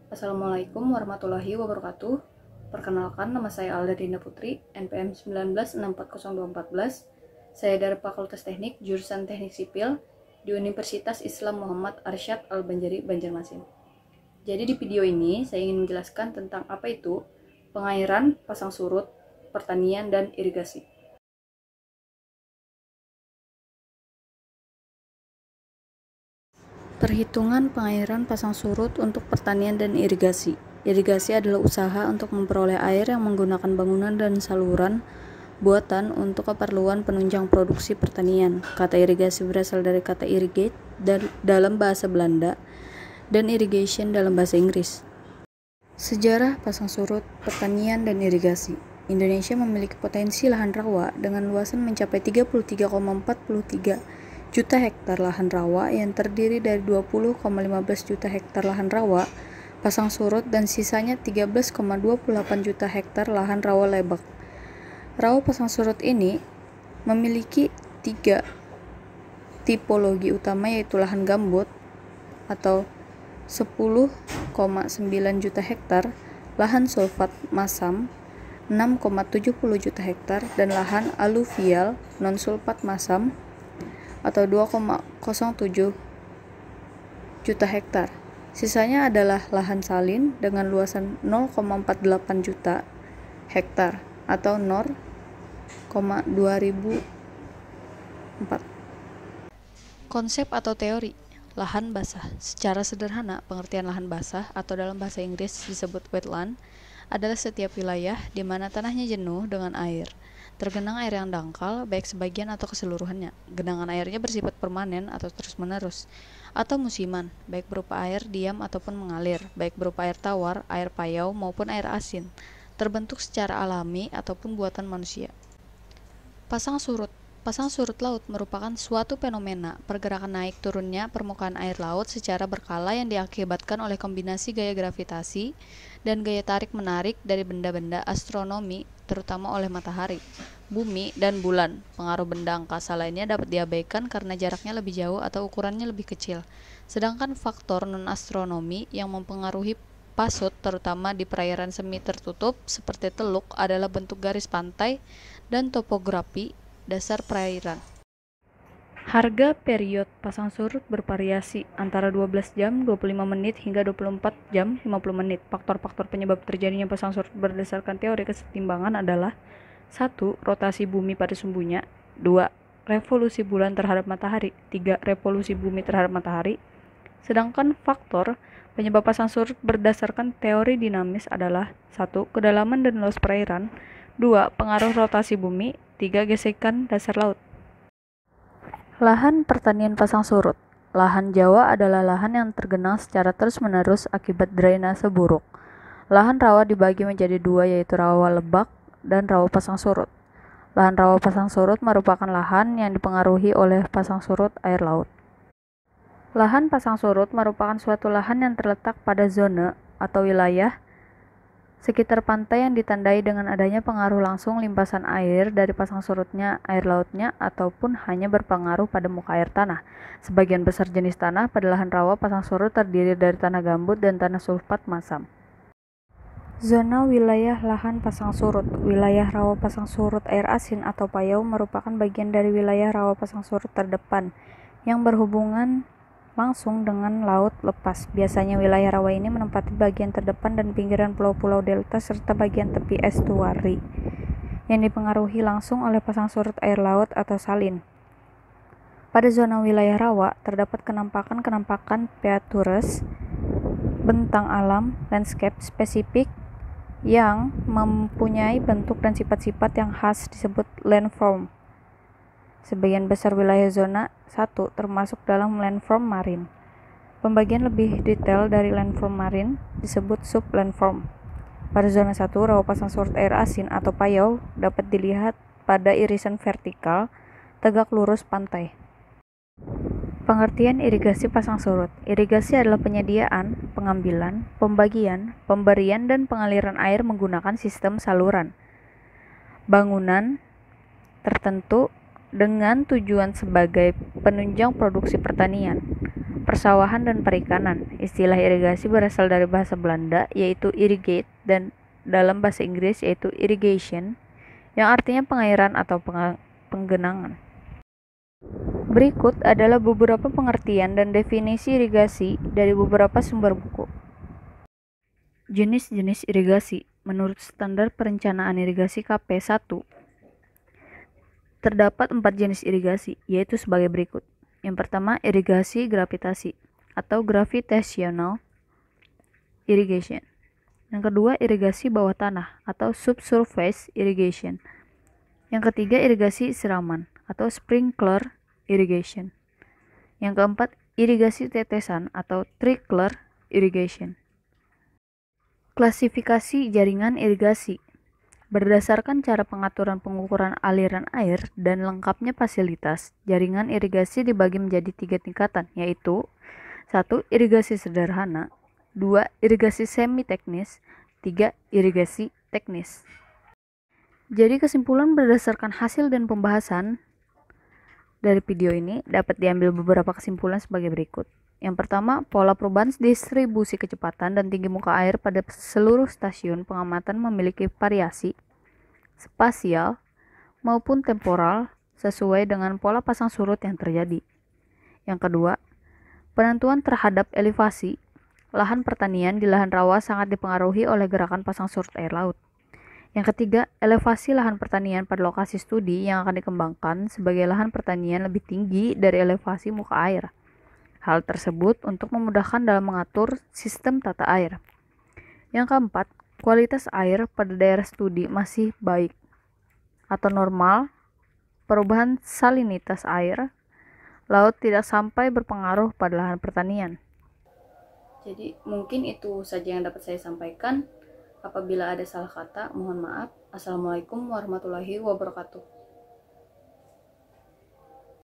Assalamualaikum warahmatullahi wabarakatuh. Perkenalkan, nama saya Alda Dinda Putri, NPM 19640214. Saya dari Fakultas Teknik, jurusan Teknik Sipil di Universitas Islam Muhammad Arsyad Al-Banjari, Banjarmasin. Jadi di video ini saya ingin menjelaskan tentang apa itu pengairan, pasang surut, pertanian, dan irigasi. Perhitungan pengairan pasang surut untuk pertanian dan irigasi. Irigasi adalah usaha untuk memperoleh air yang menggunakan bangunan dan saluran buatan untuk keperluan penunjang produksi pertanian. Kata irigasi berasal dari kata irrigate dalam bahasa Belanda dan irrigation dalam bahasa Inggris. Sejarah pasang surut, pertanian, dan irigasi. Indonesia memiliki potensi lahan rawa dengan luasan mencapai 33,43 juta hektar lahan rawa yang terdiri dari 20,15 juta hektar lahan rawa pasang surut dan sisanya 13,28 juta hektar lahan rawa lebak. Rawa pasang surut ini memiliki 3 tipologi utama, yaitu lahan gambut atau 10,9 juta hektar, lahan sulfat masam 6,70 juta hektar, dan lahan aluvial non-sulfat masam atau 2,07 juta hektar. Sisanya adalah lahan salin dengan luasan 0,48 juta hektar atau 0,2004. Konsep atau teori lahan basah. Secara sederhana, pengertian lahan basah atau dalam bahasa Inggris disebut wetland adalah setiap wilayah di mana tanahnya jenuh dengan air. Tergenang air yang dangkal, baik sebagian atau keseluruhannya. Genangan airnya bersifat permanen atau terus-menerus, atau musiman, baik berupa air diam ataupun mengalir, baik berupa air tawar, air payau, maupun air asin, terbentuk secara alami ataupun buatan manusia. Pasang surut. Pasang surut laut merupakan suatu fenomena pergerakan naik turunnya permukaan air laut secara berkala yang diakibatkan oleh kombinasi gaya gravitasi dan gaya tarik-menarik dari benda-benda astronomi, terutama oleh matahari, bumi, dan bulan. Pengaruh benda angkasa lainnya dapat diabaikan karena jaraknya lebih jauh atau ukurannya lebih kecil. Sedangkan faktor non-astronomi yang mempengaruhi pasut, terutama di perairan semi tertutup seperti teluk, adalah bentuk garis pantai dan topografi dasar perairan. Harga period pasang surut bervariasi antara 12 jam 25 menit hingga 24 jam 50 menit. Faktor-faktor penyebab terjadinya pasang surut berdasarkan teori kesetimbangan adalah 1. Rotasi bumi pada sumbunya, 2. Revolusi bulan terhadap matahari, 3. Revolusi bumi terhadap matahari. Sedangkan faktor penyebab pasang surut berdasarkan teori dinamis adalah 1. Kedalaman dan luas perairan, 2. Pengaruh rotasi bumi, 3. Gesekan dasar laut. Lahan pertanian pasang surut. Lahan Jawa adalah lahan yang tergenang secara terus-menerus akibat drainase buruk. Lahan rawa dibagi menjadi dua, yaitu rawa lebak dan rawa pasang surut. Lahan rawa pasang surut merupakan lahan yang dipengaruhi oleh pasang surut air laut. Lahan pasang surut merupakan suatu lahan yang terletak pada zona atau wilayah sekitar pantai yang ditandai dengan adanya pengaruh langsung limpasan air dari pasang surutnya air lautnya ataupun hanya berpengaruh pada muka air tanah. Sebagian besar jenis tanah pada lahan rawa pasang surut terdiri dari tanah gambut dan tanah sulfat masam. Zona wilayah lahan pasang surut. Wilayah rawa pasang surut air asin atau payau merupakan bagian dari wilayah rawa pasang surut terdepan yang berhubungan langsung dengan laut lepas. Biasanya wilayah rawa ini menempati bagian terdepan dan pinggiran pulau-pulau delta serta bagian tepi estuari yang dipengaruhi langsung oleh pasang surut air laut atau salin. Pada zona wilayah rawa terdapat kenampakan pieturus, bentang alam, landscape spesifik yang mempunyai bentuk dan sifat-sifat yang khas disebut landform. Sebagian besar wilayah zona 1 termasuk dalam landform marine. Pembagian lebih detail dari landform marine disebut sublandform. Pada zona 1, rawa pasang surut air asin atau payau dapat dilihat pada irisan vertikal tegak lurus pantai. Pengertian irigasi pasang surut. Irigasi adalah penyediaan, pengambilan, pembagian, pemberian, dan pengaliran air menggunakan sistem saluran bangunan tertentu dengan tujuan sebagai penunjang produksi pertanian. persawahan dan perikanan. Istilah irigasi berasal dari bahasa Belanda yaitu irrigate dan dalam bahasa Inggris yaitu irrigation yang artinya pengairan atau penggenangan. Berikut adalah beberapa pengertian dan definisi irigasi dari beberapa sumber buku. Jenis-jenis irigasi. Menurut Standar Perencanaan Irigasi KP1, terdapat 4 jenis irigasi, yaitu sebagai berikut. Yang pertama, irigasi gravitasi atau gravitational irrigation. Yang kedua, irigasi bawah tanah atau subsurface irrigation. Yang ketiga, irigasi siraman atau sprinkler irrigation. Yang keempat, irigasi tetesan atau trickler irrigation. Klasifikasi jaringan irigasi. Berdasarkan cara pengaturan pengukuran aliran air dan lengkapnya fasilitas, jaringan irigasi dibagi menjadi 3 tingkatan, yaitu 1. Irigasi sederhana, 2. Irigasi semi-teknis, 3. Irigasi teknis. Jadi kesimpulan berdasarkan hasil dan pembahasan dari video ini dapat diambil beberapa kesimpulan sebagai berikut. Yang pertama, pola perubahan distribusi kecepatan dan tinggi muka air pada seluruh stasiun pengamatan memiliki variasi spasial maupun temporal sesuai dengan pola pasang surut yang terjadi. Yang kedua, penentuan terhadap elevasi lahan pertanian di lahan rawa sangat dipengaruhi oleh gerakan pasang surut air laut. Yang ketiga, elevasi lahan pertanian pada lokasi studi yang akan dikembangkan sebagai lahan pertanian lebih tinggi dari elevasi muka air. Hal tersebut untuk memudahkan dalam mengatur sistem tata air. Yang keempat, kualitas air pada daerah studi masih baik atau normal. Perubahan salinitas air laut tidak sampai berpengaruh pada lahan pertanian. Jadi mungkin itu saja yang dapat saya sampaikan. Apabila ada salah kata, mohon maaf. Assalamualaikum warahmatullahi wabarakatuh.